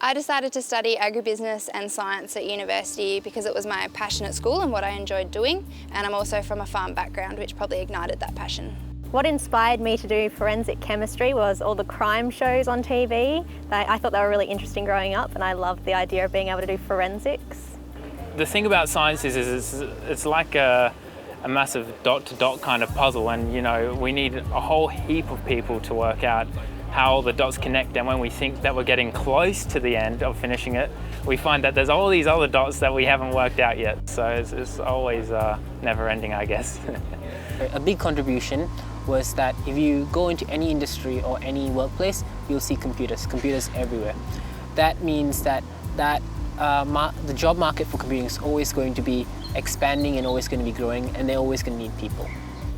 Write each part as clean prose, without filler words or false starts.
I decided to study agribusiness and science at university because it was my passion at school and what I enjoyed doing, and I'm also from a farm background, which probably ignited that passion. What inspired me to do forensic chemistry was all the crime shows on TV. I thought they were really interesting growing up, and I loved the idea of being able to do forensics. The thing about science is it's like a massive dot-to-dot kind of puzzle, and we need a whole heap of people to work out how the dots connect, and when we think that we're getting close to the end of finishing it, we find that there's all these other dots that we haven't worked out yet. So it's always never ending, I guess. A big contribution was that if you go into any industry or any workplace, you'll see computers everywhere. That means that the job market for computing is always going to be expanding and always going to be growing, and they're always going to need people.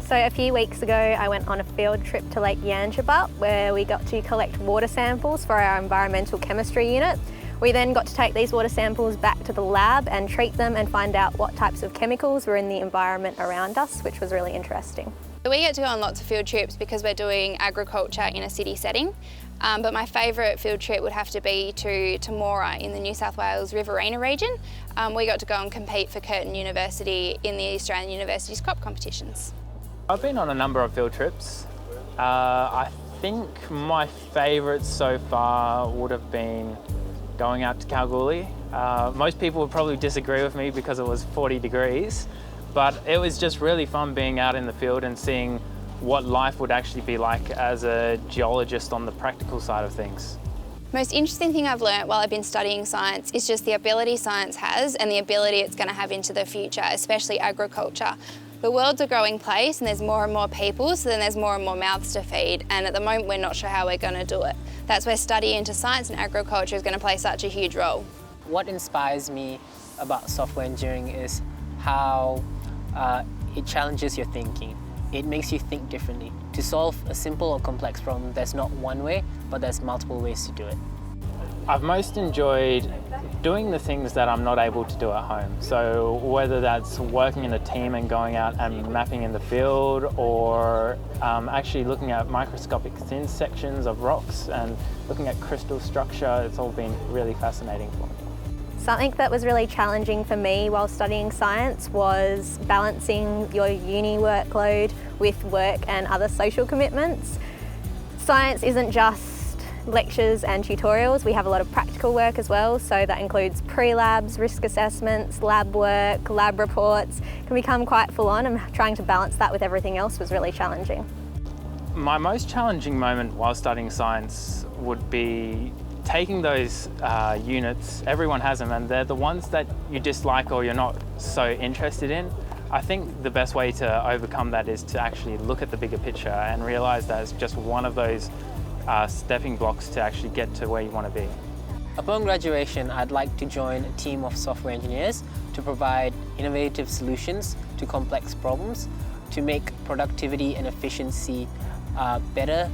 So a few weeks ago I went on a field trip to Lake Yangebup where we got to collect water samples for our environmental chemistry unit. We then got to take these water samples back to the lab and treat them and find out what types of chemicals were in the environment around us, which was really interesting. We get to go on lots of field trips because we're doing agriculture in a city setting, but my favourite field trip would have to be to Temora in the New South Wales Riverina region. We got to go and compete for Curtin University in the Australian Universities crop competitions. I've been on a number of field trips. I think my favourite so far would have been going out to Kalgoorlie. Most people would probably disagree with me because it was 40 degrees, but it was just really fun being out in the field and seeing what life would actually be like as a geologist on the practical side of things. Most interesting thing I've learnt while I've been studying science is just the ability science has and the ability it's going to have into the future, especially agriculture. The world's a growing place and there's more and more people, so then there's more and more mouths to feed, and at the moment we're not sure how we're going to do it. That's where study into science and agriculture is going to play such a huge role. What inspires me about software engineering is how it challenges your thinking. It makes you think differently. To solve a simple or complex problem, there's not one way, but there's multiple ways to do it. I've most enjoyed doing the things that I'm not able to do at home. So whether that's working in a team and going out and mapping in the field, or actually looking at microscopic thin sections of rocks and looking at crystal structure, it's all been really fascinating for me. Something that was really challenging for me while studying science was balancing your uni workload with work and other social commitments. Science isn't just lectures and tutorials, we have a lot of practical work as well, so that includes pre-labs, risk assessments, lab work, lab reports. It can become quite full on, and trying to balance that with everything else was really challenging. My most challenging moment while studying science would be taking those units, everyone has them, and they're the ones that you dislike or you're not so interested in. I think the best way to overcome that is to actually look at the bigger picture and realise that it's just one of those stepping blocks to actually get to where you want to be. Upon graduation, I'd like to join a team of software engineers to provide innovative solutions to complex problems, to make productivity and efficiency better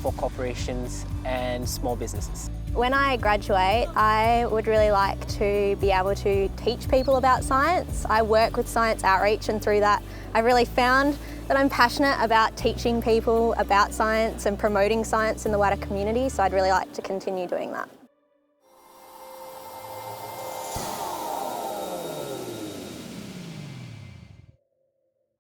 for corporations and small businesses. When I graduate, I would really like to be able to teach people about science. I work with science outreach, and through that I've really found that I'm passionate about teaching people about science and promoting science in the wider community, so I'd really like to continue doing that.